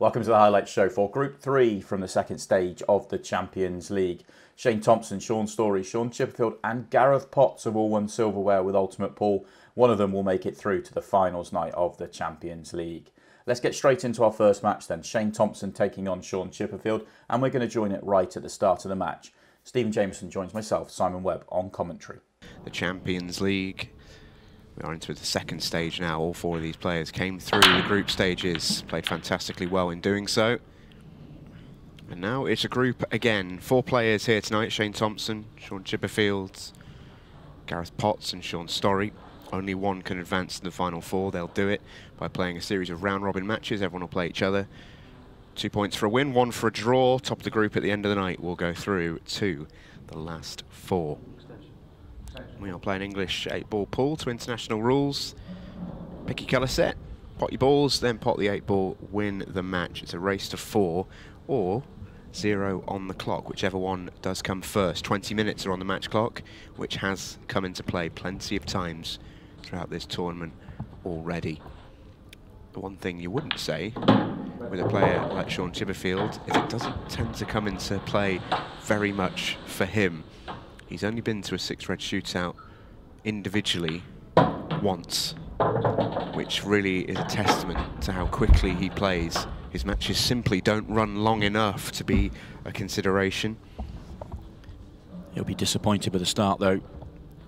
Welcome to the highlight show for Group 3 from the second stage of the Champions League. Shaun Thompson, Shaun Storry, Shaun Chipperfield and Gareth Potts have all won silverware with Ultimate Pool. One of them will make it through to the finals night of the Champions League. Let's get straight into our first match then. Shaun Thompson taking on Shaun Chipperfield, and we're going to join it right at the start of the match. Stephen Jameson joins myself, Simon Webb, on commentary. The Champions League. We are into the second stage now. All four of these players came through the group stages, played fantastically well in doing so. And now it's a group again. 4 players here tonight: Shaun Thompson, Shaun Chipperfield, Gareth Potts and Shaun Storry. Only one can advance to the final 4. They'll do it by playing a series of round-robin matches. Everyone will play each other. 2 points for a win, 1 for a draw. Top of the group at the end of the night will go through to the last 4. We are playing English 8-ball pool to international rules. Pick your colour set, pot your balls, then pot the 8-ball, win the match. It's a race to 4 or 0 on the clock, whichever one does come first. 20 minutes are on the match clock, which has come into play plenty of times throughout this tournament already. The one thing you wouldn't say with a player like Shaun Chipperfield is it doesn't tend to come into play very much for him. He's only been to a 6-red shootout individually once, which really is a testament to how quickly he plays. His matches simply don't run long enough to be a consideration. He'll be disappointed with the start though.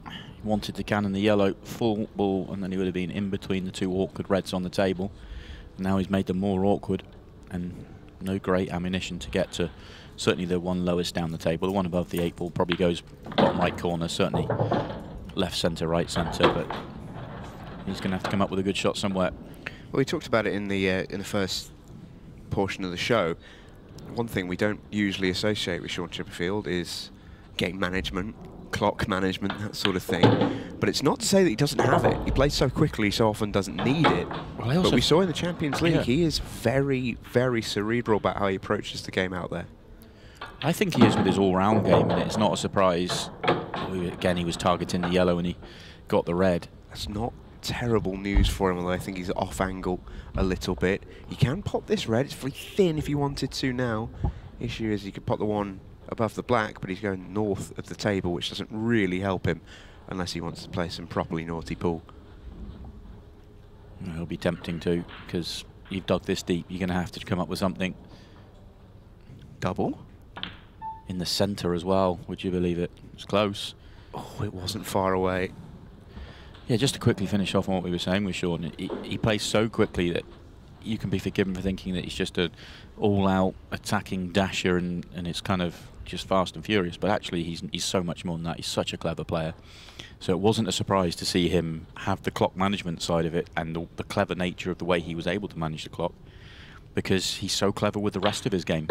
He wanted to cannon the yellow full ball and then he would have been in between the 2 awkward reds on the table. Now he's made them more awkward and no great ammunition to get to certainly the one lowest down the table. The one above the 8-ball probably goes bottom right corner, certainly left centre, right centre, but he's going to have to come up with a good shot somewhere. Well, we talked about it in the first portion of the show. One thing we don't usually associate with Shaun Chipperfield is game management, clock management, that sort of thing. But it's not to say that he doesn't have it. He plays so quickly, he so often doesn't need it. Well, but we saw in the Champions League, he is very, very cerebral about how he approaches the game out there. I think he is with his all-round game, and it's not a surprise. Again, he was targeting the yellow and he got the red. That's not terrible news for him, although I think he's off angle a little bit. He can pop this red. It's very thin if he wanted to now. Issue is he could pop the one above the black, but he's going north of the table, which doesn't really help him unless he wants to play some properly naughty pool. It'll be tempting to, because you've dug this deep. You're going to have to come up with something. Double? In the centre as well, would you believe it? It's close. Oh, it wasn't far away. Yeah, just to quickly finish off on what we were saying with Shaun, he plays so quickly that you can be forgiven for thinking that he's just an all-out attacking dasher and it's kind of just fast and furious, but actually he's so much more than that. He's such a clever player. So it wasn't a surprise to see him have the clock management side of it and the clever nature of the way he was able to manage the clock, because he's so clever with the rest of his game.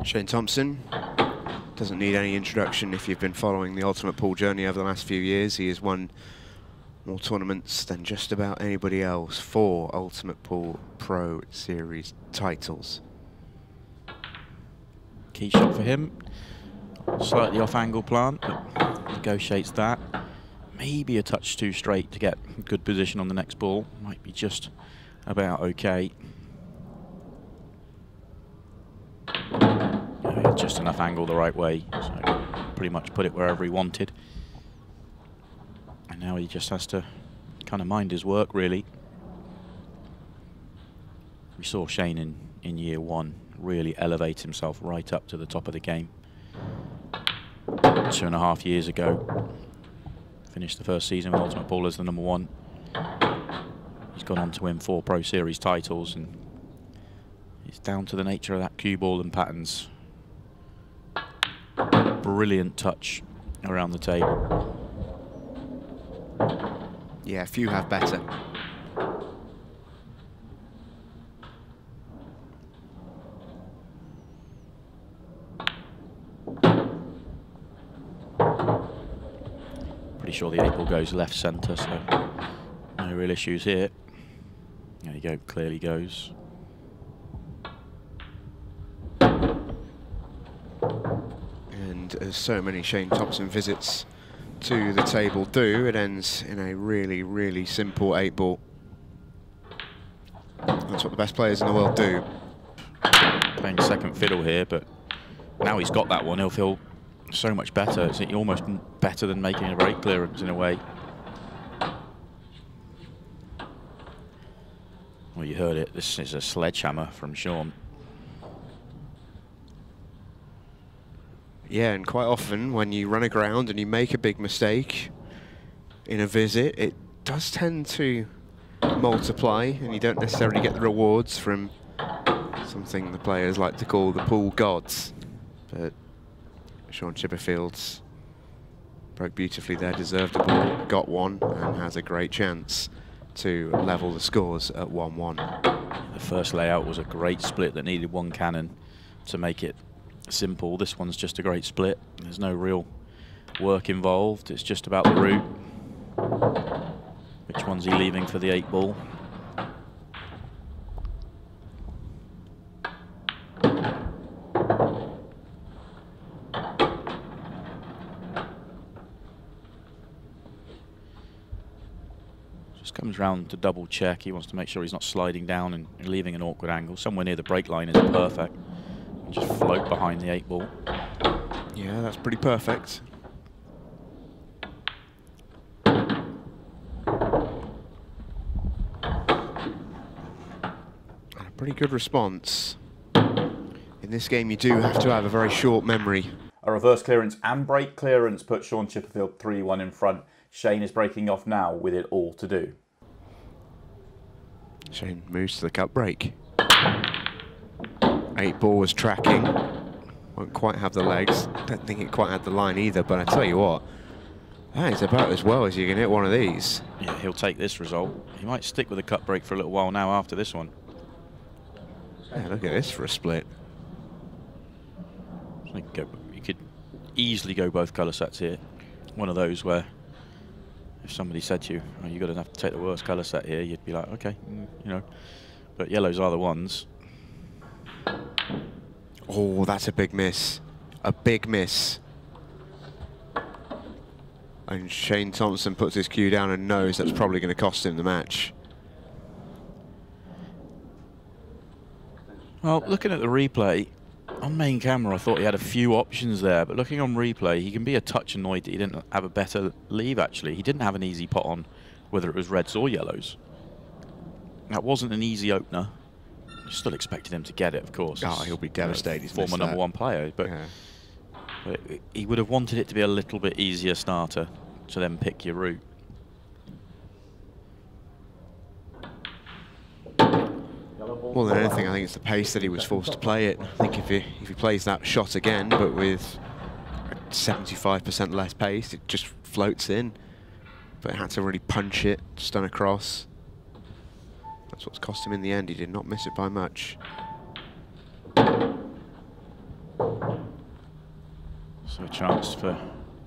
Shaun Thompson doesn't need any introduction if you've been following the Ultimate Pool journey over the last few years. He has won more tournaments than just about anybody else. 4 Ultimate Pool Pro Series titles. Key shot for him. Slightly off angle plant, but negotiates that. Maybe a touch too straight to get good position on the next ball. Might be just about okay. Just enough angle the right way, so pretty much put it wherever he wanted. And now he just has to kind of mind his work, really. We saw Shaun in year 1 really elevate himself right up to the top of the game. 2.5 years ago, finished the first season with Ultimate Pool as the #1. He's gone on to win 4 Pro Series titles, and it's down to the nature of that cue ball and patterns. Brilliant touch around the table. Yeah, few have better. Pretty sure the 8-ball goes left centre, so no real issues here. There you go, clearly goes. And as so many Shaun Thompson visits to the table do, it ends in a really, really simple 8-ball. That's what the best players in the world do. Playing second fiddle here, but now he's got that one, he'll feel so much better. It's almost better than making a break clearance in a way. Well, you heard it. This is a sledgehammer from Shaun. Yeah, and quite often when you run aground and you make a big mistake in a visit, it does tend to multiply, and you don't necessarily get the rewards from something the players like to call the pool gods. But Shaun Chipperfield broke beautifully there, deserved a ball, got one, and has a great chance to level the scores at 1-1. The first layout was a great split that needed one cannon to make it simple. This one's just a great split. There's no real work involved. It's just about the route. Which one's he leaving for the 8 ball? Just comes round to double check. He wants to make sure he's not sliding down and leaving an awkward angle. Somewhere near the break line is perfect. And just float behind the 8 ball. Yeah, that's pretty perfect. Pretty good response. In this game, you do have to have a very short memory. A reverse clearance and break clearance put Shaun Chipperfield 3-1 in front. Shane is breaking off now with it all to do. Shane moves to the cut break. 8 ball was tracking. Won't quite have the legs. Don't think it quite had the line either, but I tell you what, that is about as well as you can hit one of these. Yeah, he'll take this result. He might stick with the cut break for a little while now after this one. Yeah, look at this for a split. You could easily go both colour sets here. One of those where if somebody said to you, oh, you're going to have to take the worst colour set here, you'd be like, okay, you know. But yellows are the ones. Oh, that's a big miss. A big miss. And Shane Thompson puts his cue down and knows that's probably going to cost him the match. Well, looking at the replay, on main camera I thought he had a few options there, but looking on replay he can be a touch annoyed that he didn't have a better leave actually. He didn't have an easy pot on, whether it was reds or yellows. That wasn't an easy opener. Still expected him to get it, of course. Oh, he'll be devastated. He's former #1 player, but, yeah. But he would have wanted it to be a little bit easier starter to then pick your route. More than anything, I think it's the pace that he was forced to play it. I think if he plays that shot again, but with 75% less pace, it just floats in. But it had to really punch it, stun across. That's what's cost him in the end. He did not miss it by much. So a chance for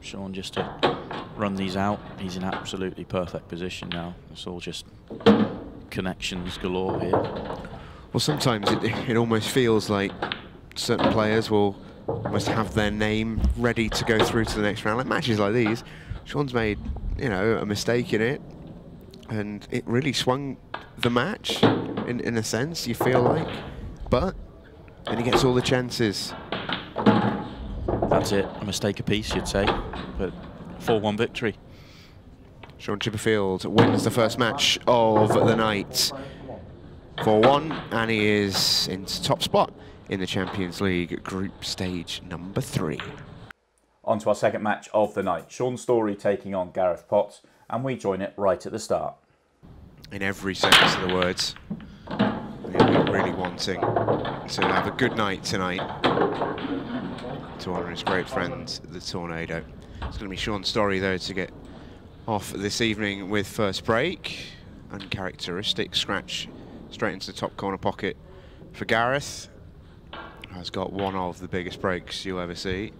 Shaun just to run these out. He's in absolutely perfect position now. It's all just connections galore here. Well, sometimes it almost feels like certain players will almost have their name ready to go through to the next round. Like matches like these, Shaun's made, you know, a mistake in it, and it really swung the match in a sense, you feel like. But then he gets all the chances. That's it, a mistake apiece, you'd say, but 4-1 victory. Shaun Chipperfield wins the first match of the night. 4-1, and he is into top spot in the Champions League group stage number 3. On to our second match of the night. Shaun Storry taking on Gareth Potts, and we join it right at the start. In every sense of the words, really wanting to have a good night tonight to honour his great friend, the Tornado. It's going to be Shaun Storry, though, to get off this evening with first break. Uncharacteristic scratch straight into the top corner pocket for Gareth. Has got one of the biggest breaks you'll ever see.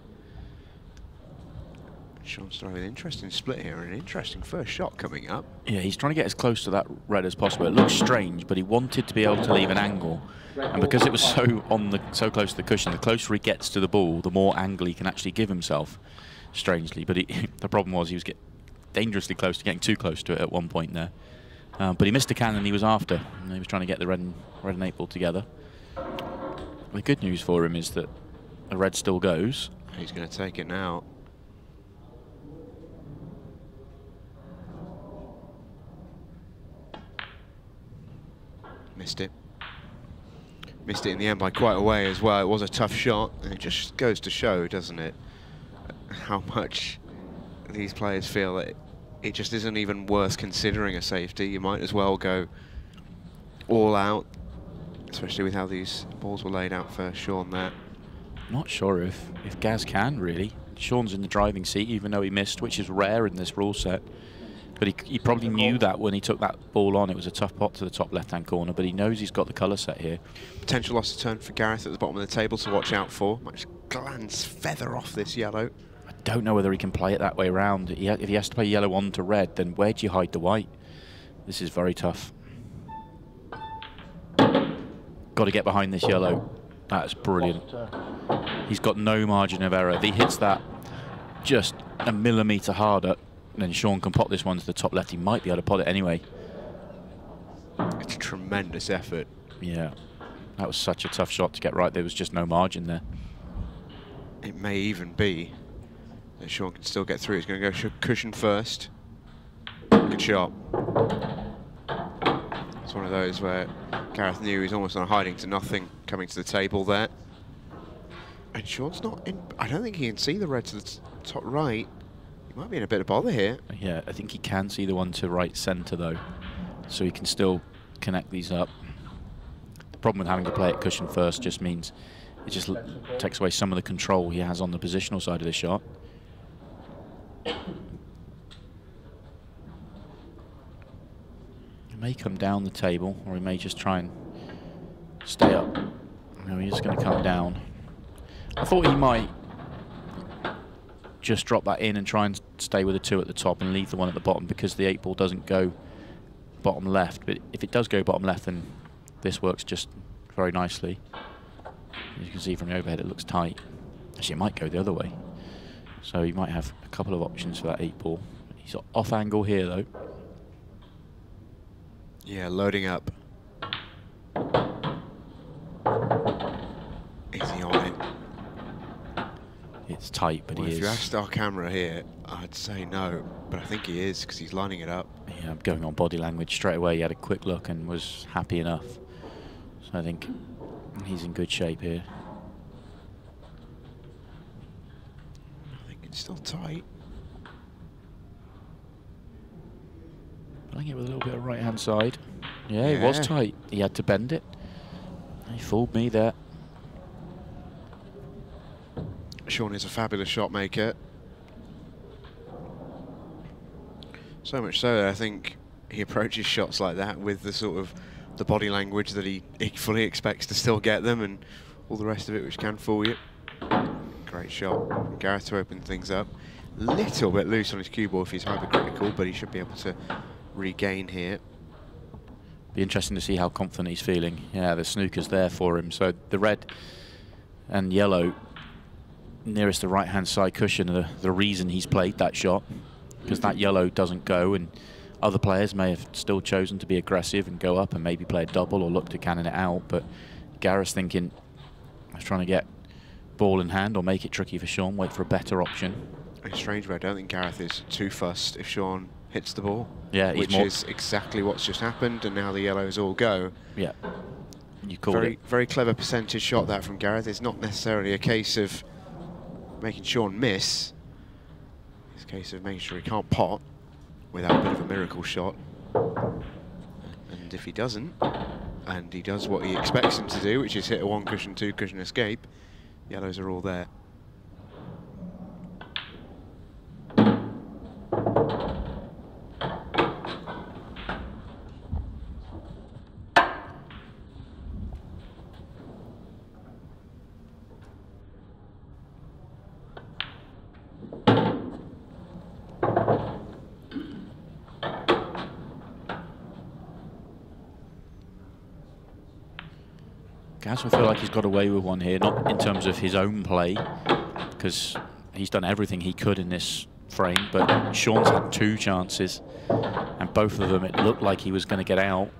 Shaun Storry with an interesting split here and an interesting first shot coming up. Yeah, he's trying to get as close to that red as possible. It looks strange, but he wanted to be able to leave an angle. And because it was so close to the cushion, the closer he gets to the ball, the more angle he can actually give himself, strangely. But the problem was he was dangerously close to getting too close to it at one point there. But he missed a cannon he was after, and he was trying to get the red and 8 ball together. The good news for him is that the red still goes. He's going to take it now. Missed it. Missed it in the end by quite a way as well. It was a tough shot, and it just goes to show, doesn't it, how much these players feel that it just isn't even worth considering a safety. You might as well go all out, especially with how these balls were laid out for Shaun there. Not sure if Gaz can, really. Shaun's in the driving seat, even though he missed, which is rare in this rule set. But he probably knew that when he took that ball on. It was a tough pot to the top left-hand corner, but he knows he's got the colour set here. Potential loss of turn for Gareth at the bottom of the table to watch out for. Might just glance feather off this yellow. I don't know whether he can play it that way around. If he has to play yellow on to red, then where do you hide the white? This is very tough. Got to get behind this yellow. That's brilliant. He's got no margin of error. If he hits that just a millimetre harder, then Shaun can pot this one to the top left. He might be able to pot it anyway. It's a tremendous effort. Yeah, that was such a tough shot to get right. There was just no margin there. It may even be that Shaun can still get through. He's going to go cushion first. Good shot. It's one of those where Gareth knew he's almost on hiding to nothing coming to the table there. And Shaun's not in. I don't think he can see the red to the top right. He might be in a bit of bother here. Yeah, I think he can see the one to right centre though, so he can still connect these up. The problem with having to play it cushion first just means it just takes away some of the control he has on the positional side of the shot. He may come down the table, or he may just try and stay up. No, he's just going to come down. I thought he might just drop that in and try and stay with the 2 at the top and leave the 1 at the bottom, because the 8 ball doesn't go bottom left. But if it does go bottom left, then this works just very nicely. As you can see from the overhead, it looks tight. Actually, it might go the other way. So he might have a couple of options for that 8 ball. He's off angle here, though. Yeah, loading up. Is he on it? It's tight, but well, he is. If you asked our camera here, I'd say no, but I think he is, because he's lining it up. Yeah, I'm going on body language straight away. He had a quick look and was happy enough. So I think he's in good shape here. I think it's still tight. Playing it with a little bit of right-hand side. Yeah, it was tight. He had to bend it. He fooled me there. Shaun is a fabulous shot maker. So much so that I think he approaches shots like that with the sort of the body language that he fully expects to still get them, and all the rest of it which can fool you. Great shot. Gareth to open things up. Little bit loose on his cue ball if he's hypercritical, but he should be able to regain here. Be interesting to see how confident he's feeling. Yeah, the snooker's there for him. So the red and yellow nearest the right-hand side cushion are the reason he's played that shot, because that yellow doesn't go, and other players may have still chosen to be aggressive and go up and maybe play a double or look to cannon it out. But Gareth's thinking, I was trying to get ball in hand or make it tricky for Shaun, wait for a better option. It's strange, but I don't think Gareth is too fussed if Shaun hits the ball. Yeah, which is exactly what's just happened, and now the yellows all go. Yeah, you called it. Very clever percentage shot that from Gareth. It's not necessarily a case of making Shaun miss. It's a case of making sure he can't pot without a bit of a miracle shot. And if he doesn't, and he does what he expects him to do, which is hit a 1 cushion, 2 cushion escape, yellows are all there. Gaz will feel like he's got away with one here, not in terms of his own play, because he's done everything he could in this frame, but Shaun's had 2 chances, and both of them it looked like he was going to get out.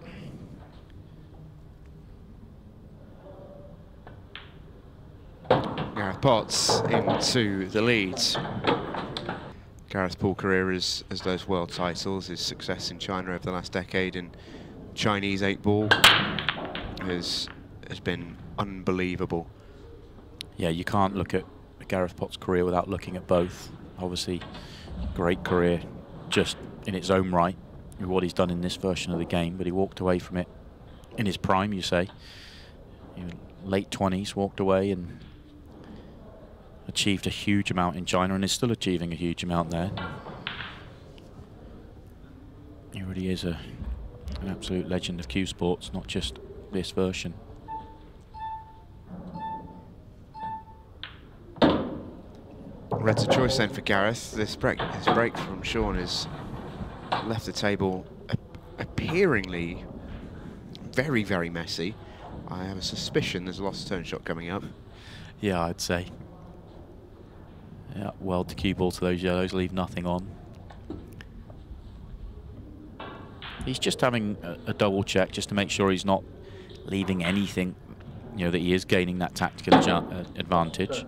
Gareth Potts into the leads. Gareth's pool career as those world titles, his success in China over the last decade in Chinese 8-ball has been unbelievable. Yeah, you can't look at Gareth Potts' career without looking at both. Obviously, great career just in its own right with what he's done in this version of the game, but he walked away from it in his prime, you say. You know, late 20s, walked away and achieved a huge amount in China and is still achieving a huge amount there. He really is an absolute legend of cue sports, not just this version. Red's a choice then for Gareth. His break from Shaun has left the table appearingly very, very messy. I have a suspicion there's a lost turn shot coming up. Yeah, I'd say. Yeah, well to cue ball to those yellows, leave nothing on. He's just having a double check just to make sure he's not leaving anything, you know, that he is gaining that tactical advantage.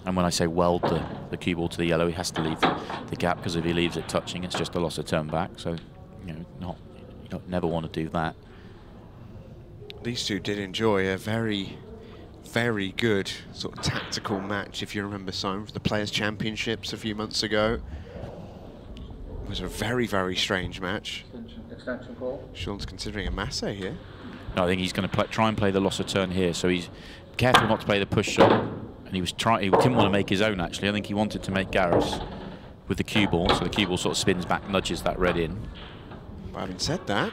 And when I say weld the cue ball to the yellow, he has to leave the gap, because if he leaves it touching, it's just a loss of turn back. So, you know, you don't never want to do that. These two did enjoy a very, very good sort of tactical match, if you remember, Simon, for the Players' Championships a few months ago. It was a very, very strange match. Shaun's considering a masse here. No, I think he's going to try and play the loss of turn here, so he's careful not to play the push shot. And he didn't want to make his own, actually. I think he wanted to make Gareth's with the cue ball, so the cue ball sort of spins back, nudges that red in. But having said that,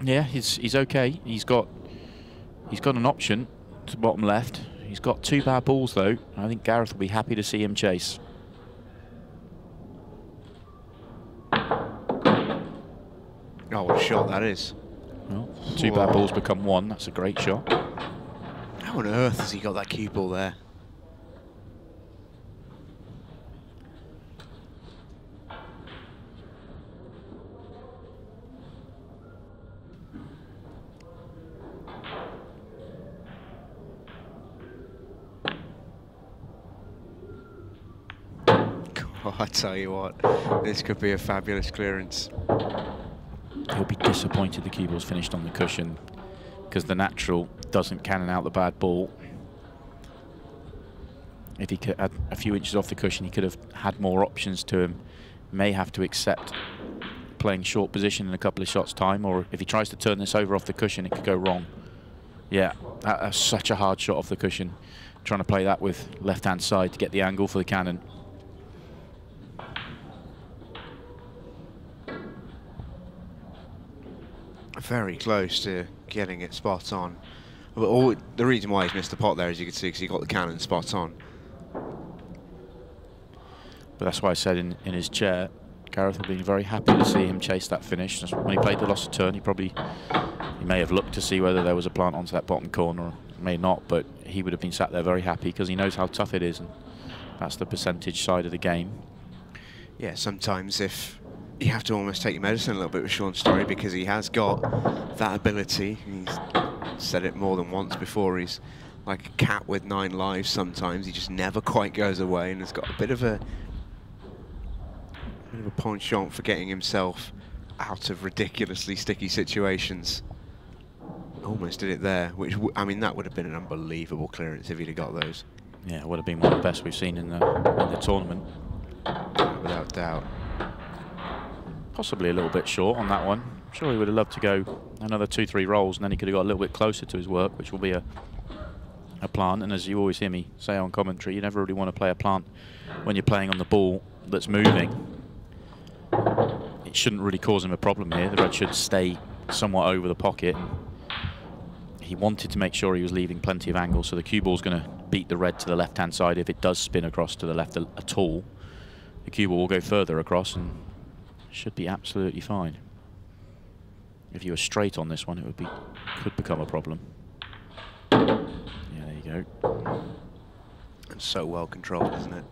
yeah, he's okay. He's got an option to bottom left. He's got 2 bad balls though. I think Gareth will be happy to see him chase. oh, what a shot that is. Well, 2 bad balls become 1. That's a great shot. How on earth has he got that cue ball there? Oh, I tell you what, this could be a fabulous clearance. He'll be disappointed the cue ball's finished on the cushion, because the natural doesn't cannon out the bad ball. If he could add a few inches off the cushion, he could have had more options to him. May have to accept playing short position in a couple of shots' time, or if he tries to turn this over off the cushion, it could go wrong. Yeah, that's such a hard shot off the cushion. Trying to play that with left-hand side to get the angle for the cannon. Very close to getting it spot on. The reason why he's missed the pot there, as you can see, because he got the cannon spot on. But that's why I said in his chair, Gareth will be very happy to see him chase that finish. When he played the loss of turn, he may have looked to see whether there was a plant onto that bottom corner, or may not, but he would have been sat there very happy because he knows how tough it is, and that's the percentage side of the game. Yeah, sometimes if you have to almost take your medicine a little bit with Shaun Storry, because he has got that ability. He's said it more than once before. He's like a cat with 9 lives sometimes. He just never quite goes away, and has got a bit of a penchant for getting himself out of ridiculously sticky situations. Almost did it there, which, I mean, that would have been an unbelievable clearance if he'd have got those. Yeah, it would have been one of the best we've seen in the tournament. Without doubt. Possibly a little bit short on that one. I'm sure he would have loved to go another 2-3 rolls, and then he could have got a little bit closer to his work, which will be a plant. And as you always hear me say on commentary, you never really want to play a plant when you're playing on the ball that's moving. It shouldn't really cause him a problem here. The red should stay somewhat over the pocket. He wanted to make sure he was leaving plenty of angle, so the cue ball's going to beat the red to the left-hand side. If it does spin across to the left at all, the cue ball will go further across and should be absolutely fine. If you were straight on this one, it could become a problem. Yeah, there you go. And so well controlled, isn't it?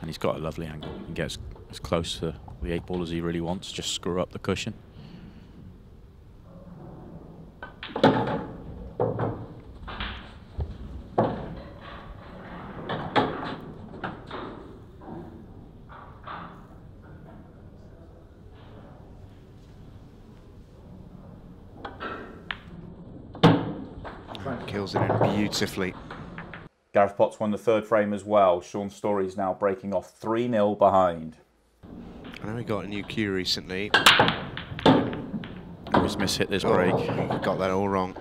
And he's got a lovely angle. He can get as close to the 8-ball as he really wants, just screw up the cushion. Kills it in beautifully. Gareth Potts won the third frame as well. Shaun Storry is now breaking off 3-0 behind. I know he got a new cue recently. Always mishit this break. He got that all wrong.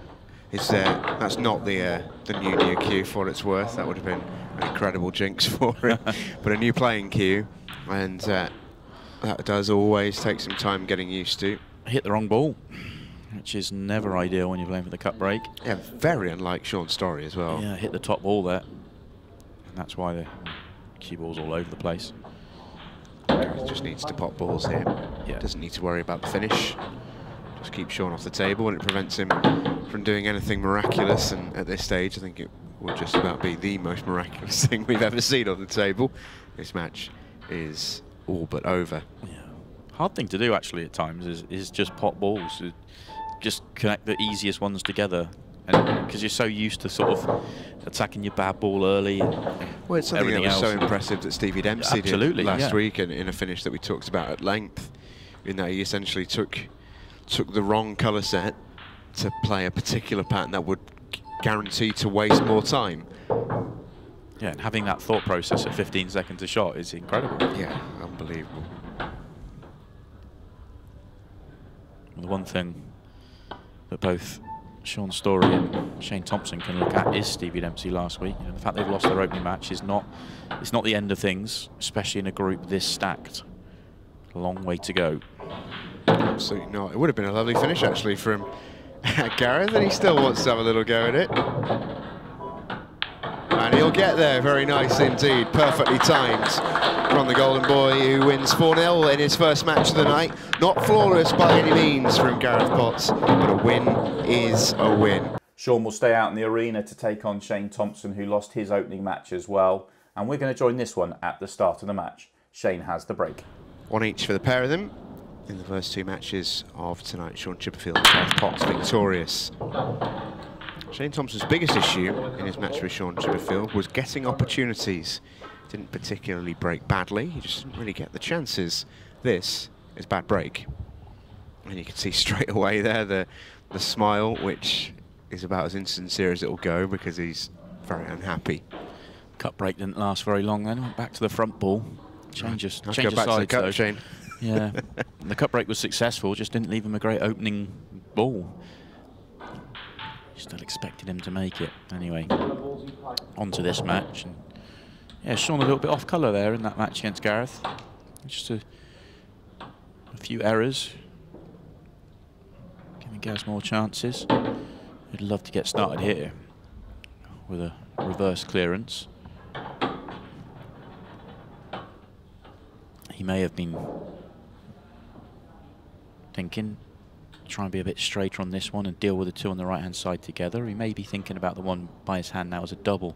That's not the new cue for what it's worth. That would have been an incredible jinx for him. But a new playing cue, and that does always take some time getting used to. Hit the wrong ball, which is never ideal when you're playing for the cut break. Yeah, very unlike Shaun Storry as well. Yeah, hit the top ball there. And that's why the cue ball's all over the place. He just needs to pop balls here. Yeah. Doesn't need to worry about the finish. Just keep Shaun off the table, and it prevents him from doing anything miraculous. And at this stage, I think it will just about be the most miraculous thing we've ever seen on the table. This match is all but over. Yeah. Hard thing to do actually at times is just pop balls. Just connect the easiest ones together, and because you're so used to sort of attacking your bad ball early. Well, it's something that was so impressive that Stevie Dempsey did last week in a finish that we talked about at length, in that he essentially took the wrong colour set to play a particular pattern that would guarantee to waste more time. Yeah, and having that thought process at 15 seconds a shot is incredible. Yeah, unbelievable. The one thing that both Shaun Storry and Shane Thompson can look at is Stevie Dempsey last week. You know, the fact they've lost their opening match is not the end of things, especially in a group this stacked. A long way to go. Absolutely not. It would have been a lovely finish actually from Gareth, and he still wants to have a little go at it. And he'll get there. Very nice indeed. Perfectly timed from the Golden Boy, who wins 4-0 in his first match of the night. Not flawless by any means from Gareth Potts, but a win is a win. Shaun will stay out in the arena to take on Shane Thompson, who lost his opening match as well. And we're going to join this one at the start of the match. Shane has the break. One each for the pair of them in the first two matches of tonight. Shaun Chipperfield and Gareth Potts victorious. Shane Thompson's biggest issue in his match with Shaun Chipperfield was getting opportunities. Didn't particularly break badly, he just didn't really get the chances. This is bad break. And you can see straight away there the smile, which is about as insincere as it will go because he's very unhappy. Cut break didn't last very long then, went back to the front ball. Change of sides though. Shane. Yeah, the cut break was successful, just didn't leave him a great opening ball. Still expected him to make it. Anyway, on to this match. And yeah, Shaun a little bit off colour there in that match against Gareth. Just a few errors. Giving Gareth more chances. I'd love to get started here with a reverse clearance. He may have been thinking, try and be a bit straighter on this one and deal with the two on the right-hand side together. He may be thinking about the one by his hand now as a double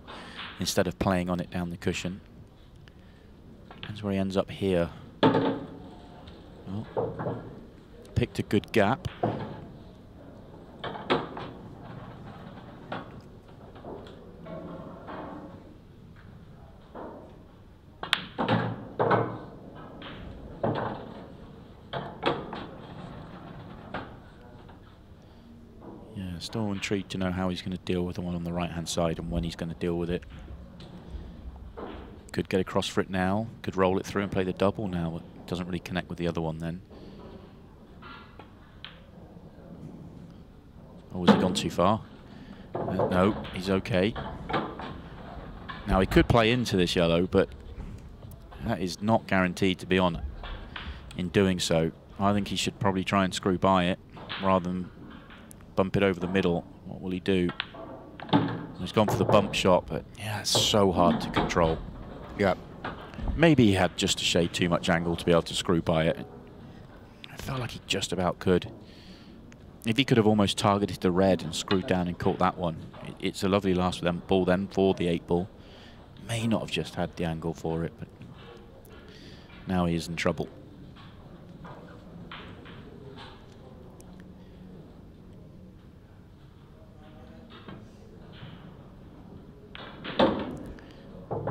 instead of playing on it down the cushion. That's where he ends up here. Oh, picked a good gap. Still intrigued to know how he's going to deal with the one on the right-hand side and when he's going to deal with it. Could get across for it now, could roll it through and play the double now. It doesn't really connect with the other one then. Or has he gone too far? No, he's okay. Now he could play into this yellow, but that is not guaranteed to be on. In doing so, I think he should probably try and screw by it rather than bump it over the middle. What will he do? He's gone for the bump shot, but yeah, it's so hard to control. Yeah. Maybe he had just a shade too much angle to be able to screw by it. I felt like he just about could. If he could have almost targeted the red and screwed down and caught that one, it's a lovely last ball then for the 8-ball. May not have just had the angle for it, but now he is in trouble.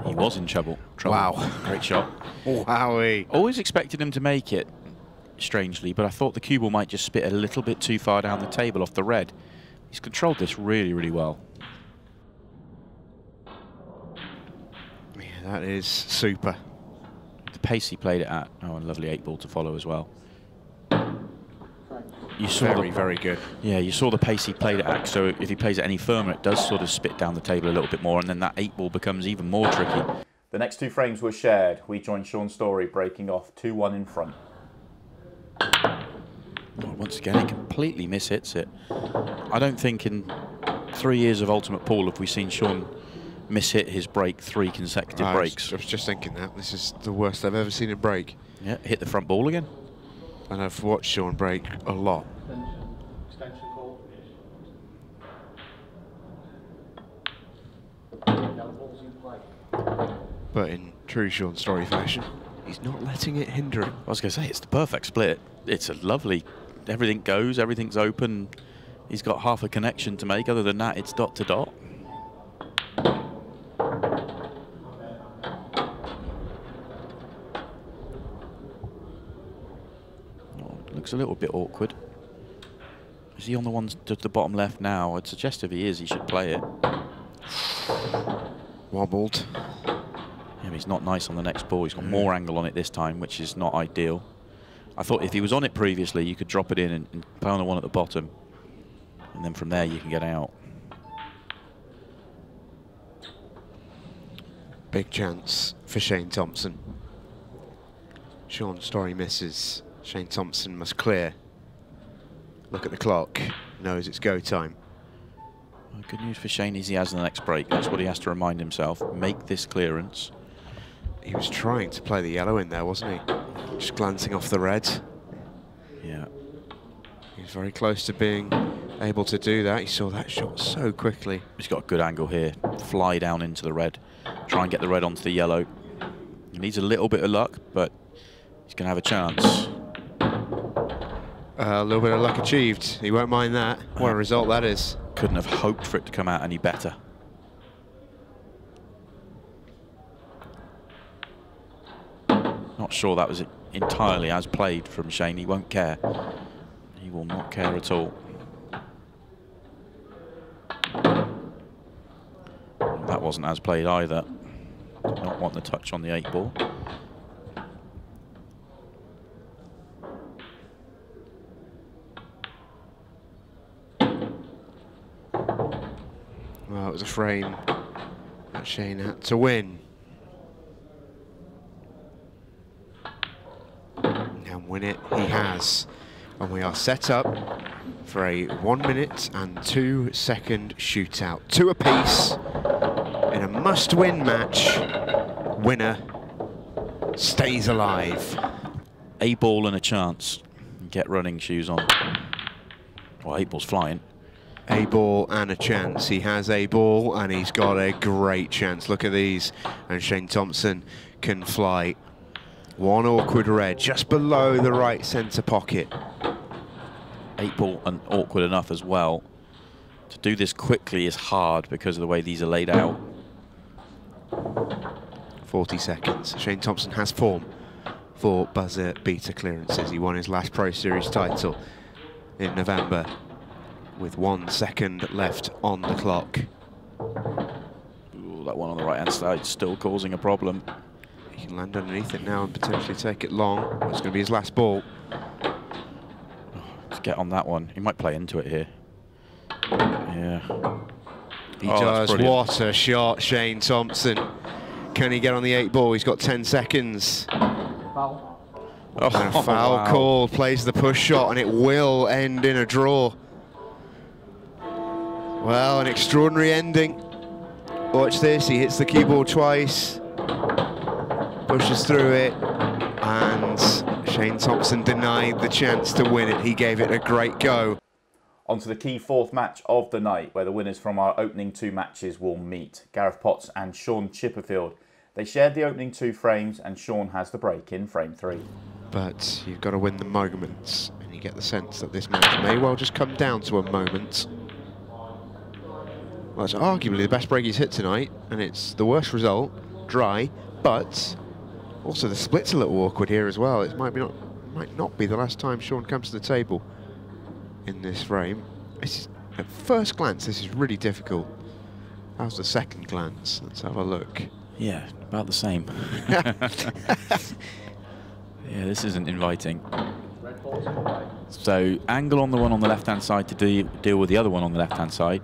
He was in trouble. Wow. Great shot. Wowie. Always expected him to make it, strangely, but I thought the cue ball might just spit a little bit too far down the table off the red. He's controlled this really, really well. Yeah, that is super. The pace he played it at. Oh, and lovely 8-ball to follow as well. You saw Very good. Yeah, you saw the pace he played it at, so if he plays it any firmer, it does sort of spit down the table a little bit more, and then that 8-ball becomes even more tricky. The next 2 frames were shared. We joined Shaun Storry breaking off 2-1 in front. Oh, once again, he completely mishits it. I don't think in 3 years of Ultimate Pool have we seen Shaun mishit his break 3 consecutive breaks. I was just thinking that. This is the worst I've ever seen him break. Yeah, hit the front ball again. And I've watched Shaun break a lot. But in true Shaun Storry fashion, he's not letting it hinder him. I was going to say, it's the perfect split. It's a lovely, everything goes, everything's open. He's got half a connection to make. Other than that, it's dot to dot. Looks a little bit awkward. Is he on the ones to the bottom left now? I'd suggest if he is, he should play it. Wobbled. Yeah, but he's not nice on the next ball. He's got more angle on it this time, which is not ideal. I thought if he was on it previously, you could drop it in and play on the one at the bottom. And then from there, you can get out. Big chance for Shane Thompson. Shaun Storry misses. Shane Thompson must clear. Look at the clock. Knows it's go time. Well, good news for Shane is he has the next break. That's what he has to remind himself. Make this clearance. He was trying to play the yellow in there, wasn't he? Just glancing off the red. Yeah. He was very close to being able to do that. He saw that shot so quickly. He's got a good angle here. Fly down into the red. Try and get the red onto the yellow. He needs a little bit of luck, but he's going to have a chance. A little bit of luck achieved. He won't mind that. What a result that is. Couldn't have hoped for it to come out any better. Not sure that was entirely as played from Shane. He won't care. He will not care at all. That wasn't as played either. Did not want the touch on the 8-ball. Well, it was a frame that Shane had to win. And win it he has. And we are set up for a 1 minute and 2 second shootout. 2 apiece in a must-win match. Winner stays alive. A ball and a chance. Get running shoes on. Well, 8-ball's flying. A ball and a chance. He has a ball and he's got a great chance. Look at these. And Shane Thompson can fly. One awkward red just below the right centre pocket. 8-ball and awkward enough as well. To do this quickly is hard because of the way these are laid out. 40 seconds. Shane Thompson has form for buzzer beater clearances. He won his last Pro Series title in November with 1 second left on the clock. Ooh, that one on the right-hand side still causing a problem. He can land underneath it now and potentially take it long. It's going to be his last ball. Let's get on that one. He might play into it here. Yeah. He does. What a shot, Shane Thompson. Can he get on the 8-ball? He's got 10 seconds. Foul. And a foul call. Plays the push shot and it will end in a draw. Well, an extraordinary ending. Watch this. He hits the cue ball twice. Pushes through it. And Shane Thompson denied the chance to win it. He gave it a great go. On to the key fourth match of the night, where the winners from our opening 2 matches will meet. Gareth Potts and Shaun Chipperfield. They shared the opening 2 frames, and Shaun has the break in frame 3. But you've got to win the moments, and you get the sense that this match may well just come down to a moment. Well, it's arguably the best break he's hit tonight, and it's the worst result, dry, but also the split's a little awkward here as well. It might not be the last time Shaun comes to the table in this frame. At first glance, this is really difficult. How's the second glance? Let's have a look. Yeah, about the same. Yeah, this isn't inviting. So, angle on the one on the left-hand side to deal with the other one on the left-hand side.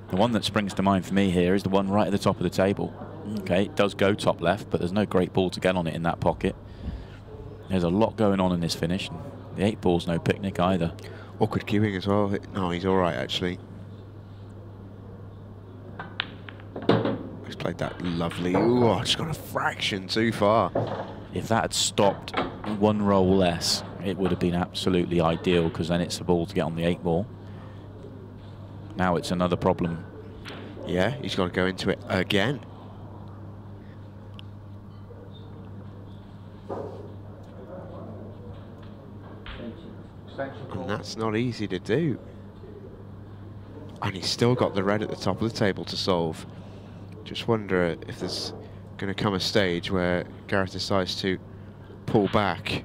The one that springs to mind for me here is the one right at the top of the table. Okay, it does go top left, but there's no great ball to get on it in that pocket. There's a lot going on in this finish. The 8 ball's no picnic either. Awkward cueing as well. No, he's all right, actually. He's played that lovely. Ooh, just got a fraction too far. If that had stopped 1 roll less, it would have been absolutely ideal, because then it's the ball to get on the 8 ball. Now it's another problem. Yeah, he's got to go into it again. And that's not easy to do. And he's still got the red at the top of the table to solve. Just wonder if there's going to come a stage where Gareth decides to pull back.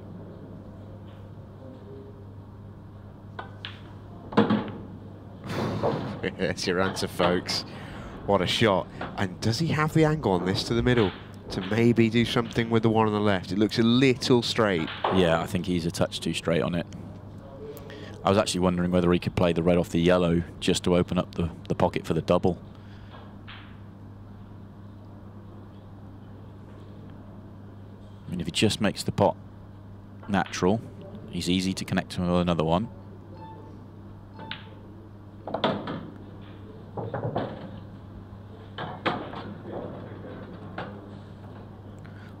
There's your answer, folks. What a shot. And does he have the angle on this to the middle to maybe do something with the one on the left? It looks a little straight. Yeah, I think he's a touch too straight on it. I was actually wondering whether he could play the red off the yellow just to open up the pocket for the double. I mean, if he just makes the pot natural, he's easy to connect to another one.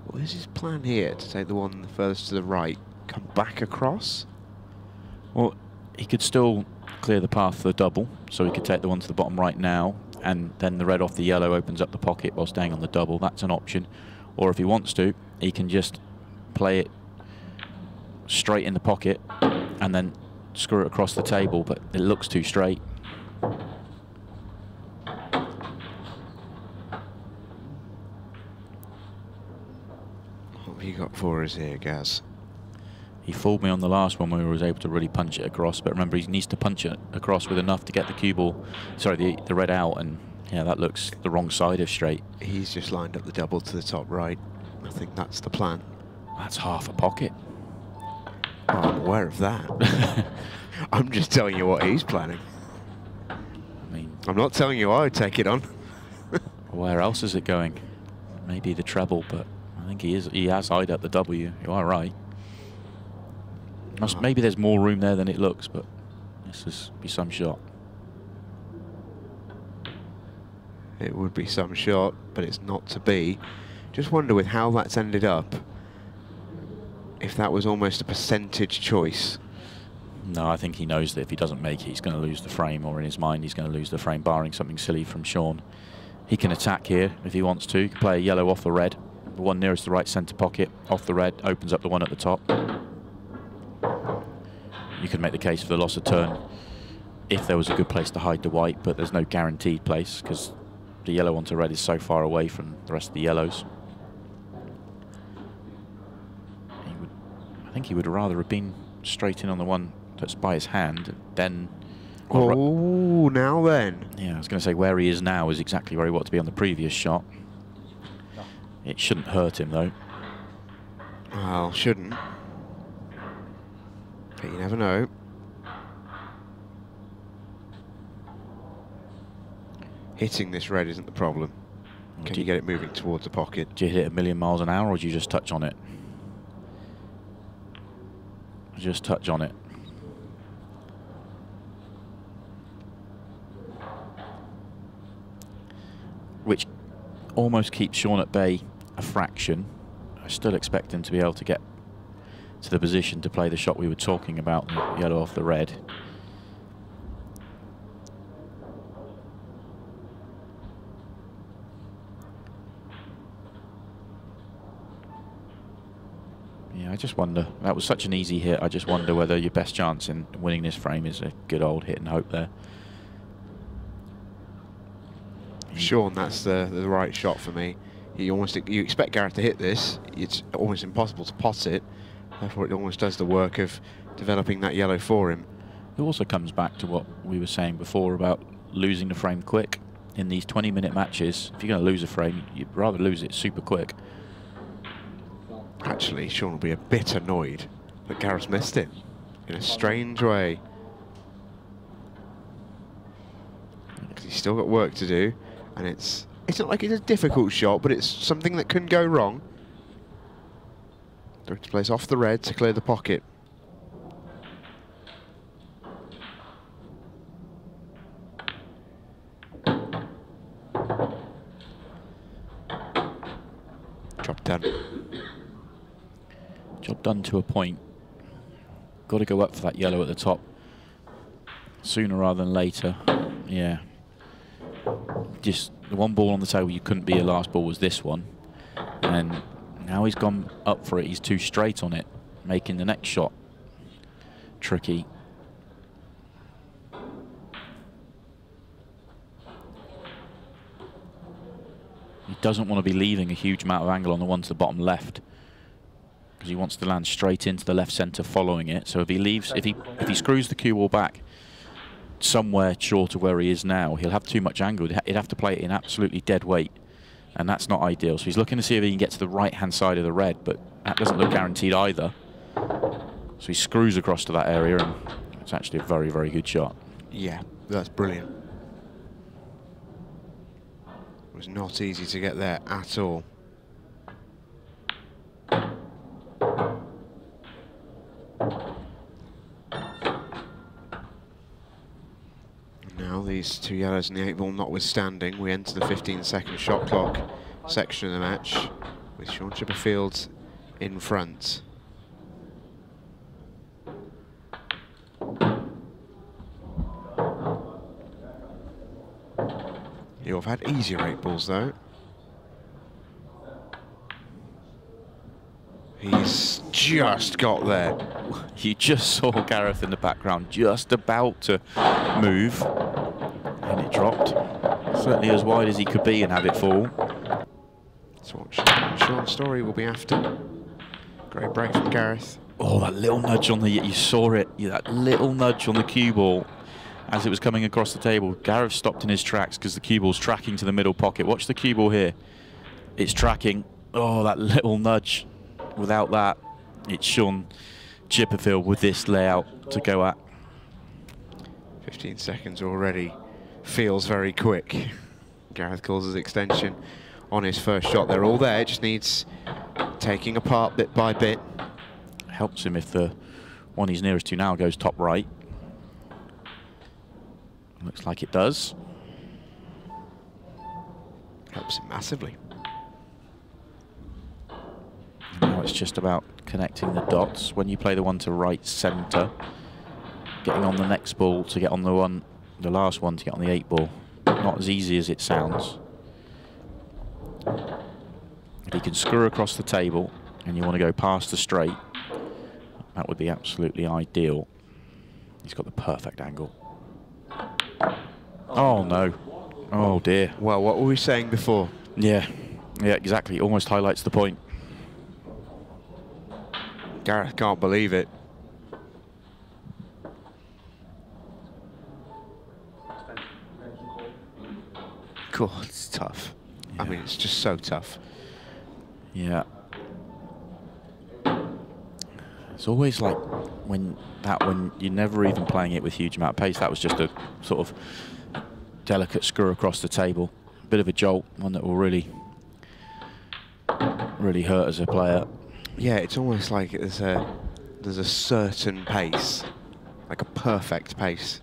Well, is his plan here to take the one furthest to the right, come back across? Well, he could still clear the path for the double, so he could take the one to the bottom right now, and then the red off the yellow opens up the pocket while staying on the double. That's an option. Or if he wants to, he can just play it straight in the pocket and then screw it across the table, but it looks too straight. What have you got for us here, Gaz? He fooled me on the last one when he was able to really punch it across, but remember, he needs to punch it across with enough to get the cue ball, sorry, the red out, and yeah, that looks the wrong side of straight. He's just lined up the double to the top right. I think that's the plan. That's half a pocket. Oh, I'm aware of that. I'm just telling you what he's planning. I mean, I'm not telling you I would take it on. where else is it going? Maybe the treble, but I think he has eyed up the W. You are right. Maybe there's more room there than it looks, but this would be some shot. It would be some shot, but it's not to be. Just wonder with how that's ended up, if that was almost a percentage choice. No, I think he knows that if he doesn't make it, he's going to lose the frame, or in his mind, he's going to lose the frame, barring something silly from Shaun. He can attack here if he wants to. He can play a yellow off the red. The one nearest the right centre pocket, off the red, opens up the one at the top. You could make the case for the loss of turn if there was a good place to hide the white, but there's no guaranteed place because the yellow onto red is so far away from the rest of the yellows. I think he would rather have been straight in on the one that's by his hand, then... Oh, now then. Yeah, I was going to say where he is now is exactly where he wanted to be on the previous shot. It shouldn't hurt him, though. Well, shouldn't. But you never know. Hitting this red isn't the problem. Can you get it moving towards the pocket? Do you hit it a million miles an hour, or do you just touch on it? Just touch on it. Which almost keeps Shaun at bay a fraction. I still expect him to be able to get to the position to play the shot we were talking about, the yellow off the red. just wonder. That was such an easy hit. I just wonder whether your best chance in winning this frame is a good old hit and hope there. Shaun, that's the right shot for me. You expect Gareth to hit this. It's almost impossible to pot it. Therefore, it almost does the work of developing that yellow for him. It also comes back to what we were saying before about losing the frame quick. In these 20-minute matches, if you're going to lose a frame, you'd rather lose it super quick. Actually, Shaun will be a bit annoyed that Gareth missed it in a strange way. Because he's still got work to do, and it's not like it's a difficult shot, but it's something that can go wrong. Direct to place off the red to clear the pocket. Job done. Job done to a point. Got to go up for that yellow at the top sooner rather than later. Yeah. Just the one ball on the table you couldn't be your last ball was this one. And now he's gone up for it. He's too straight on it, making the next shot tricky. He doesn't want to be leaving a huge amount of angle on the one to the bottom left, because he wants to land straight into the left centre following it. So if he leaves, if he screws the cue ball back somewhere short of where he is now, he'll have too much angle. He'd have to play it in absolutely dead weight, and that's not ideal. So he's looking to see if he can get to the right-hand side of the red, but that doesn't look guaranteed either. So he screws across to that area, and it's actually a very, very good shot. Yeah, that's brilliant. It was not easy to get there at all. Now these two yellows in the 8 ball notwithstanding, we enter the 15-second shot clock section of the match with Shaun Chipperfield in front. You've had easier 8 balls though. He's just got there. You just saw Gareth in the background just about to move, and it dropped. Certainly as wide as he could be and have it fall. That's what Shaun Storry will be after. Great break from Gareth. Oh, that little nudge on the, you saw it, that little nudge on the cue ball as it was coming across the table. Gareth stopped in his tracks because the cue ball's tracking to the middle pocket. Watch the cue ball here. It's tracking. Oh, that little nudge. Without that, it's Shaun Chipperfield with this layout to go at. 15 seconds already. Feels very quick. Gareth calls his extension on his first shot. They're all there. It just needs taking apart bit by bit. Helps him if the one he's nearest to now goes top right. Looks like it does. Helps him massively. Now it's just about connecting the dots. When you play the one to right centre, getting on the next ball to get on the one, the last one to get on the 8 ball. Not as easy as it sounds. If he can screw across the table and you want to go past the straight, that would be absolutely ideal. He's got the perfect angle. Oh no. Oh dear. Well, what were we saying before? Yeah, exactly. It almost highlights the point. Gareth can't believe it. God, it's tough. Yeah. I mean, it's just so tough. Yeah. It's always like when you're never even playing it with huge amount of pace. That was just a sort of delicate screw across the table. A bit of a jolt, one that will really hurt as a player. Yeah, it's almost like there's a certain pace, like a perfect pace.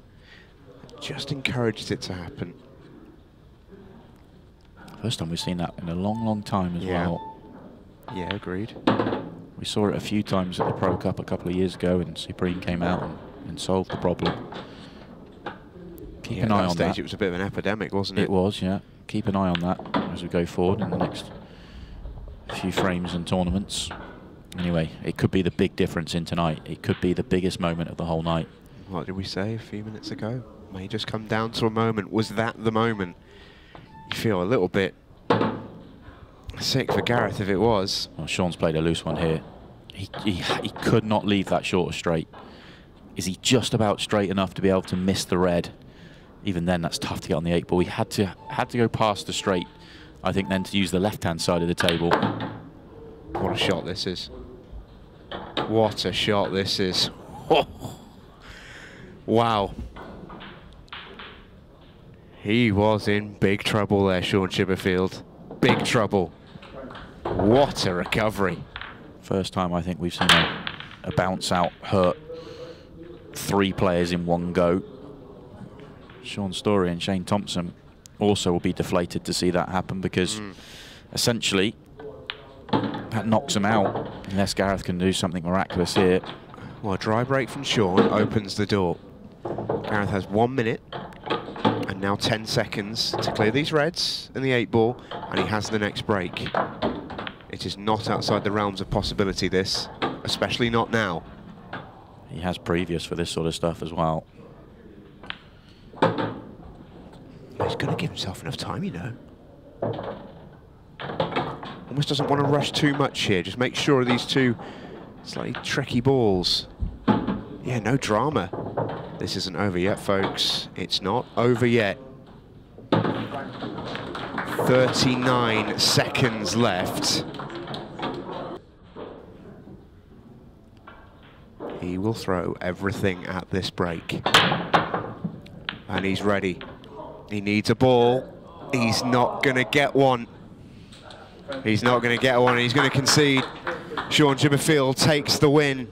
It just encourages it to happen. First time we've seen that in a long, long time as well. Yeah, agreed. We saw it a few times at the Pro Cup a couple of years ago, and Supreme came out and solved the problem. Keep an eye on that. It was a bit of an epidemic, wasn't it? It was, yeah. Keep an eye on that as we go forward in the next few frames and tournaments. Anyway, it could be the big difference in tonight. It could be the biggest moment of the whole night. What did we say a few minutes ago? May just come down to a moment. Was that the moment? You feel a little bit sick for Gareth if it was. Well, Shaun's played a loose one here. He could not leave that short straight. Is he just about straight enough to be able to miss the red? Even then, that's tough to get on the 8 ball. He had to go past the straight, I think, then to use the left-hand side of the table. What a shot this is. What a shot this is. Wow. He was in big trouble there, Shaun Chipperfield. Big trouble. What a recovery. First time I think we've seen a bounce out hurt 3 players in one go. Shaun Storry and Shane Thompson also will be deflated to see that happen, because essentially that knocks them out unless Gareth can do something miraculous here. Well, a dry break from Shaun opens the door. Gareth has 1 minute and now 10 seconds to clear these reds in the 8 ball, and he has the next break. It is not outside the realms of possibility, this, especially not now. He has previous for this sort of stuff as well. He's going to give himself enough time, you know. Almost doesn't want to rush too much here. Just make sure of these 2 slightly tricky balls. Yeah, no drama. This isn't over yet, folks. It's not over yet. 39 seconds left. He will throw everything at this break. And he's ready. He needs a ball. He's not going to get one. He's not going to get one. He's going to concede. Shaun Chipperfield takes the win,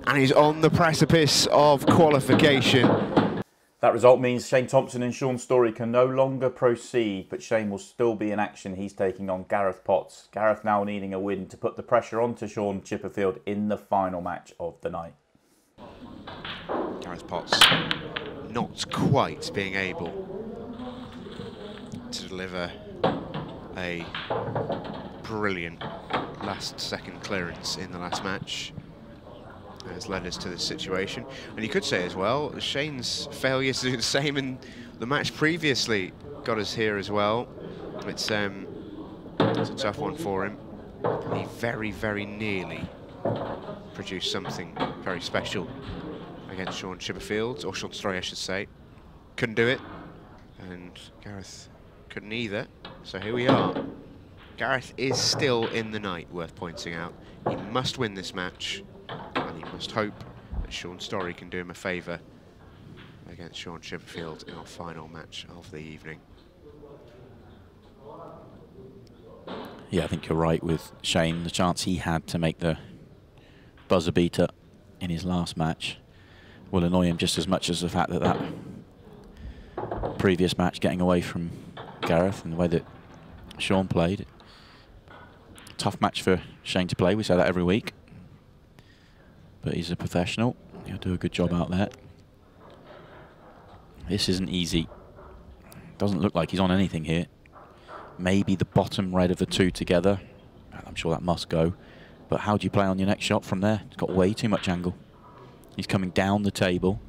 and he's on the precipice of qualification. That result means Shane Thompson and Shaun Storry can no longer proceed, but Shane will still be in action. He's taking on Gareth Potts. Gareth now needing a win to put the pressure onto Shaun Chipperfield in the final match of the night. Gareth Potts not quite being able to deliver a brilliant last-second clearance in the last match has led us to this situation. And you could say as well, Shane's failure to do the same in the match previously got us here as well. It's a tough one for him. He very, very nearly produced something very special against Shaun Chipperfield, or Shaun Storry, I should say. Couldn't do it, and Gareth couldn't either. So here we are. Gareth is still in the night, worth pointing out. He must win this match, and he must hope that Shaun Storry can do him a favour against Shaun Chipperfield in our final match of the evening. Yeah, I think you're right with Shane. The chance he had to make the buzzer beater in his last match will annoy him just as much as the fact that that previous match getting away from Gareth and the way that Shaun played. Tough match for Shane to play, we say that every week. But he's a professional, he'll do a good job out there. This isn't easy. Doesn't look like he's on anything here. Maybe the bottom red of the 2 together. I'm sure that must go. But how do you play on your next shot from there? It's got way too much angle. He's coming down the table.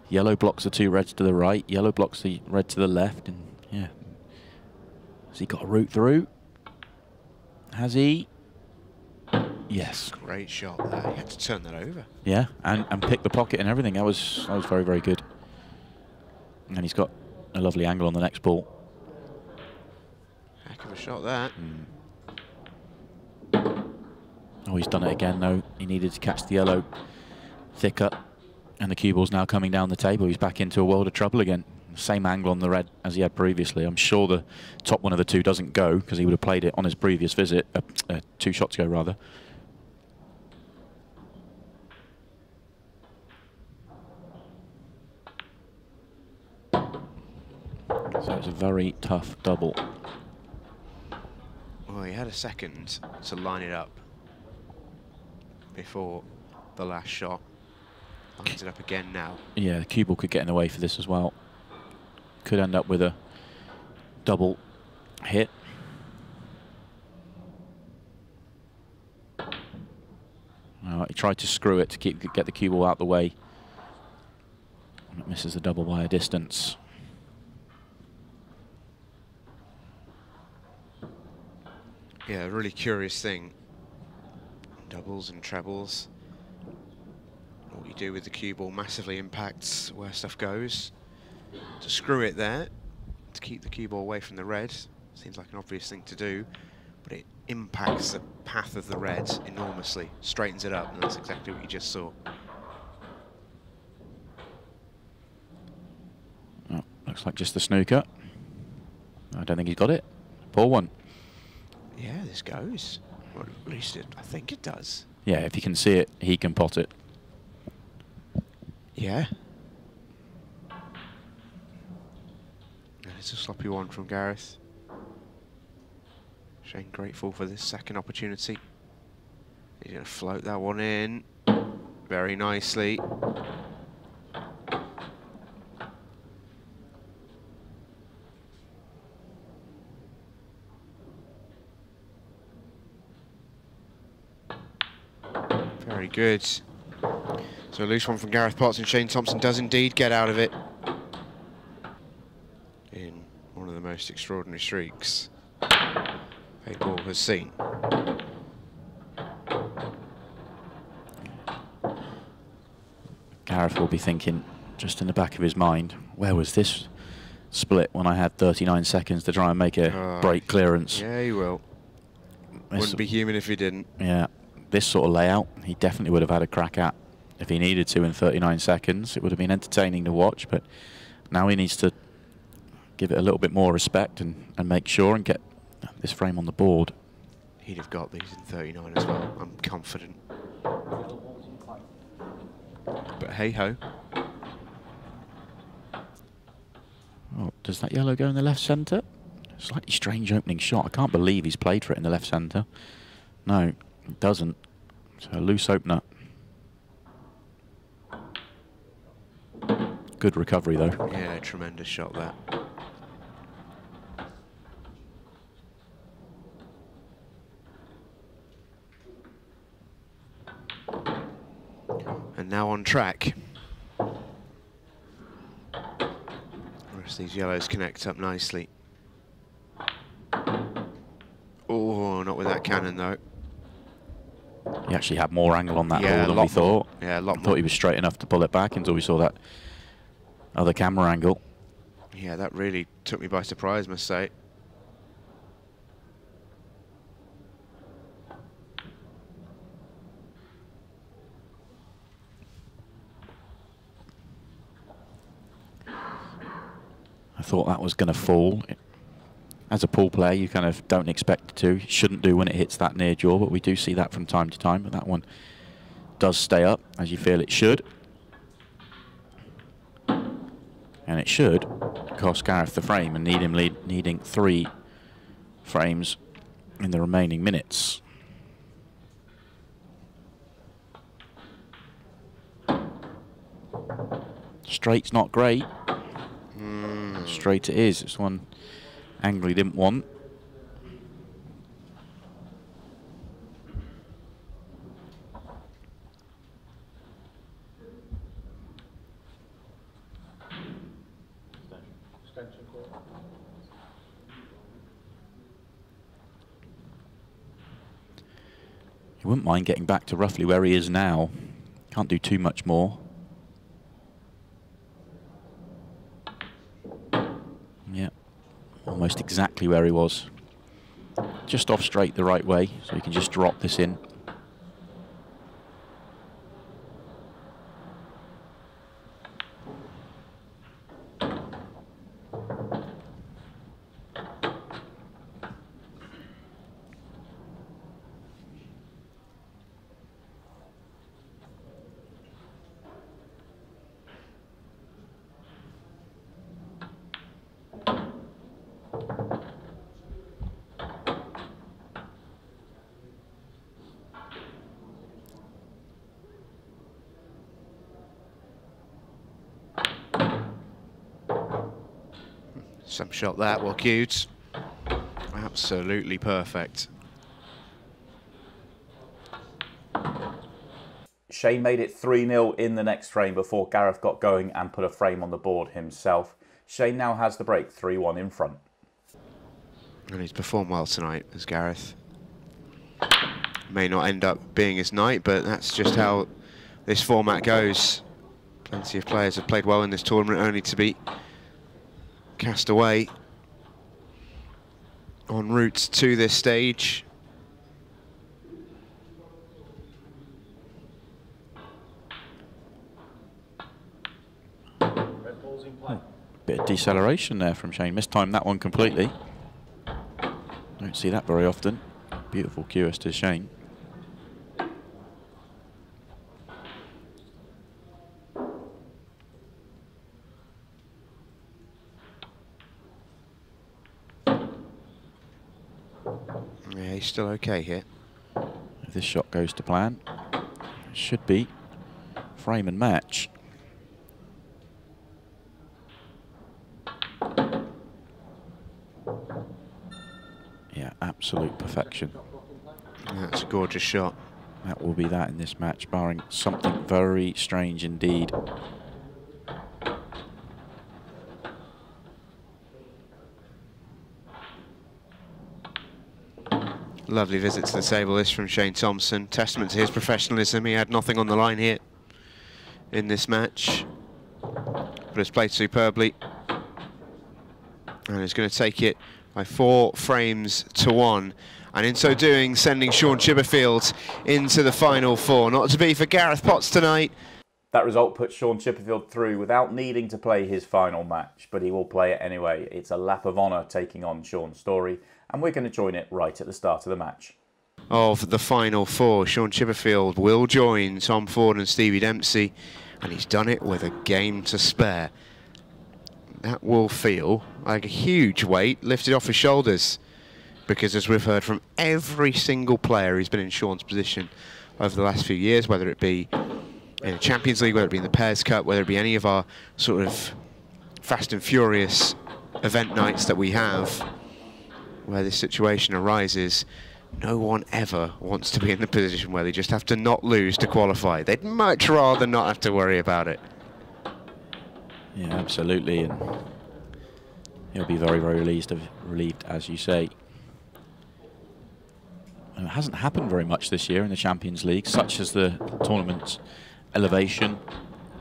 Yellow blocks the 2 reds to the right. Yellow blocks the red to the left. And yeah. Has he got a route through? Has he? Yes. Great shot there. He had to turn that over. Yeah, and pick the pocket and everything. That was very, very good. And he's got a lovely angle on the next ball. Heck of a shot there. Oh, he's done it again, though. He needed to catch the yellow thicker. And the cue ball's now coming down the table. He's back into a world of trouble again. Same angle on the red as he had previously. I'm sure the top one of the 2 doesn't go, because he would have played it on his previous visit, 2 shots ago, rather. So it's a very tough double. Well, he had a second to line it up before the last shot. Lines it up again now. Yeah, the cue ball could get in the way for this as well. Could end up with a double hit. Now he tried to screw it to get the cue ball out the way. And it misses the double by a distance. Yeah, a really curious thing. Doubles and trebles. What you do with the cue ball massively impacts where stuff goes. To screw it there, to keep the cue ball away from the red, seems like an obvious thing to do, but it impacts the path of the red enormously, straightens it up, and that's exactly what you just saw. Oh, looks like just the snooker. I don't think he's got it. Poor one. Yeah, this goes. Well, at least I think it does. Yeah, if you can see it, he can pot it. Yeah. It's a sloppy one from Gareth. Shane grateful for this second opportunity. He's going to float that one in very nicely. Very good. So a loose one from Gareth Potts, and Shane Thompson does indeed get out of it in one of the most extraordinary streaks Paintball has seen. Gareth will be thinking, just in the back of his mind, where was this split when I had 39 seconds to try and make a break clearance? Yeah, he will. Wouldn't be human if he didn't. Yeah, this sort of layout, he definitely would have had a crack at if he needed to in 39 seconds. It would have been entertaining to watch, but now he needs to give it a little bit more respect and make sure and get this frame on the board. He'd have got these in 39 as well, I'm confident. But hey-ho. Oh, does that yellow go in the left centre? Slightly strange opening shot. I can't believe he's played for it in the left centre. No, it doesn't. So a loose opener. Good recovery though. Yeah, tremendous shot that. And now on track. The rest of these yellows connect up nicely. Oh, not with that cannon though. He actually had more angle on that Yeah, ball than we thought. Yeah, a lot I more. thought he was straight enough to pull it back until we saw that other camera angle. Yeah, that really took me by surprise, must say. I thought that was going to fall. As a pool player, you kind of don't expect it to. Shouldn't do when it hits that near jaw, but we do see that from time to time. But that one does stay up, as you feel it should. And it should cost Gareth the frame and need him needing 3 frames in the remaining minutes. Straight's not great. Straight it is. It's one angle he didn't want. He wouldn't mind getting back to roughly where he is now. Can't do too much more. Yeah, almost exactly where he was. Just off straight the right way, so he can just drop this in. Some shot that, well cued. Absolutely perfect. Shane made it 3-0 in the next frame before Gareth got going and put a frame on the board himself. Shane now has the break, 3-1 in front. And he's performed well tonight, as Gareth. May not end up being his night, but that's just how this format goes. Plenty of players have played well in this tournament, only to be cast away en route to this stage. Bit of deceleration there from Shane. Mistimed that one completely. Don't see that very often. Beautiful cue as to Shane. Yeah, he's still okay here. If this shot goes to plan, it should be frame and match. Yeah, absolute perfection. That's a gorgeous shot. That will be that in this match, barring something very strange indeed. Lovely visit to the table, this from Shane Thompson. Testament to his professionalism. He had nothing on the line here in this match, but has played superbly. And is going to take it by 4 frames to 1. And in so doing, sending Shaun Chipperfield into the final 4. Not to be for Gareth Potts tonight. That result puts Shaun Chipperfield through without needing to play his final match, but he will play it anyway. It's a lap of honour taking on Shaun Storry, and we're going to join it right at the start of the match. Of the final 4, Shaun Chipperfield will join Tom Ford and Stevie Dempsey, and he's done it with a game to spare. That will feel like a huge weight lifted off his shoulders, because as we've heard from every single player who's been in Shaun's position over the last few years, whether it be in the Champions League, whether it be in the Pairs Cup, whether it be any of our sort of fast and furious event nights that we have, where this situation arises, no one ever wants to be in the position where they just have to not lose to qualify. They'd much rather not have to worry about it. Yeah, absolutely, and he'll be very, very relieved, as you say. And it hasn't happened very much this year in the Champions League, such as the tournament's elevation,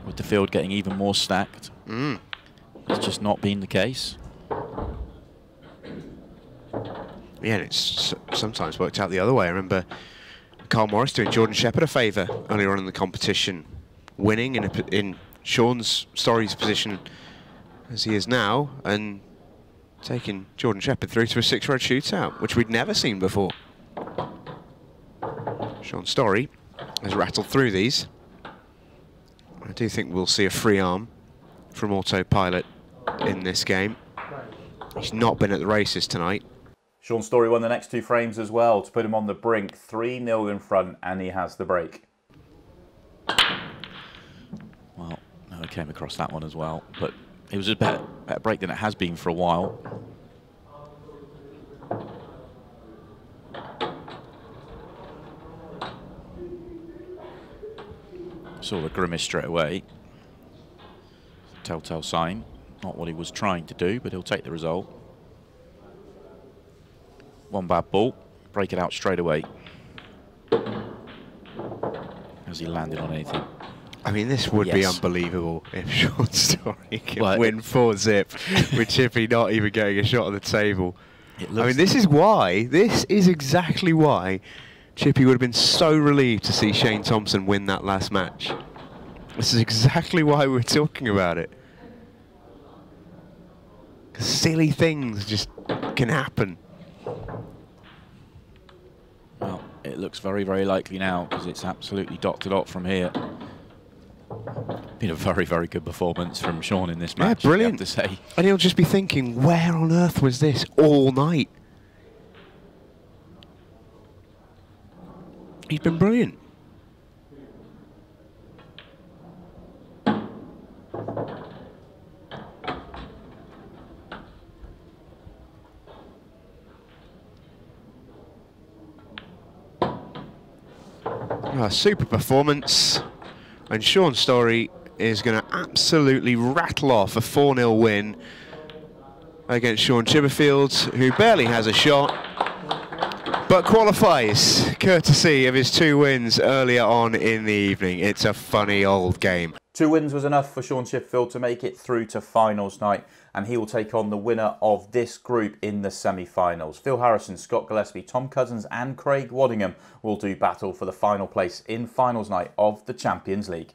with the field getting even more stacked. It's just not been the case. Yeah, and it's sometimes worked out the other way. I remember Carl Morris doing Jordan Shepherd a favour earlier on in the competition, winning in Shaun's Storry's position as he is now, and taking Jordan Shepherd through to a 6-row shootout, which we'd never seen before. Shaun Storry has rattled through these. I do think we'll see a free arm from Autopilot in this game. He's not been at the races tonight. Shaun Storry won the next 2 frames as well to put him on the brink, 3-0 in front, and he has the break. Well, no, I came across that one as well, but it was a better break than it has been for a while. Saw the grimace straight away. Telltale sign. Not what he was trying to do, but he'll take the result. One bad ball, break it out straight away. Has he landed on anything? I mean, this would be unbelievable if Shaun Storry can win 4-zip with Chippy not even getting a shot on the table. I mean, this is exactly why Chippy would have been so relieved to see Shane Thompson win that last match. This is exactly why we're talking about it. Silly things just can happen. Well, it looks very, very likely now, because it's absolutely dot to dot from here. Been a very, very good performance from Shaun in this match. Yeah, brilliant. I have to say. And he'll just be thinking, where on earth was this all night? He's been brilliant. Super performance. And Shaun Storry is going to absolutely rattle off a 4-0 win against Shaun Chipperfield, who barely has a shot, but qualifies courtesy of his 2 wins earlier on in the evening. It's a funny old game. 2 wins was enough for Shaun Chipperfield to make it through to finals night, and he will take on the winner of this group in the semi-finals. Phil Harrison, Scott Gillespie, Tom Cousins and Craig Waddingham will do battle for the final place in finals night of the Champions League.